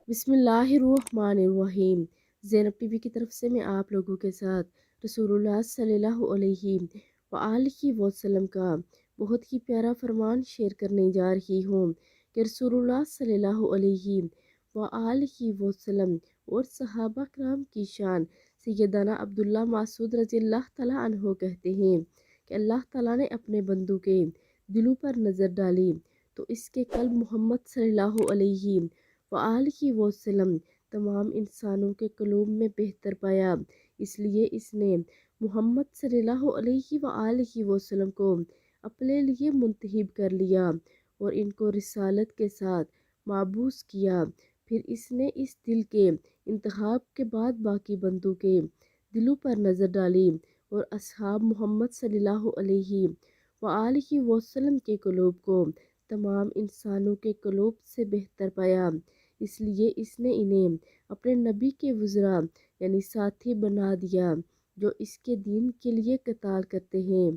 بسم اللہ الرحمن الرحیم۔ زینب ٹی وی کی طرف سے میں آپ لوگوں کے ساتھ رسول اللہ صلی اللہ علیہ وآلہ وسلم کا بہت ہی پیارا فرمان شیئر کرنے جا رہی ہوں کہ رسول اللہ صلی اللہ علیہ وآلہ وسلم اور صحابہ کرام کی شان سیدنا عبداللہ مسعود رضی اللہ تعالیٰ عنہ کہتے ہیں کہ اللہ تعالیٰ نے اپنے بندوں کے دلوں پر نظر ڈالی تو اس کے قلب محمد صلی اللہ علیہ وآلہ وسلم تمام انسانوں کے قلوب میں بہتر پایا، اس لیے اس نے محمد صلی اللہ علیہ وآلہ وسلم کو اپنے لیے منتخب کر لیا اور ان کو رسالت کے ساتھ مابعوث کیا۔ پھر اس نے اس دل کے انتخاب کے بعد باقی بندوں کے دلوں پر نظر ڈالی اور اصحاب محمد صلی اللہ علیہ وآلہ وسلم کے قلوب کو تمام انسانوں کے قلوب سے بہتر پایا، اس لیے اس نے انہیں اپنے نبی کے وزراء یعنی ساتھی بنا دیا جو اس کے دین کے لیے قتال کرتے ہیں۔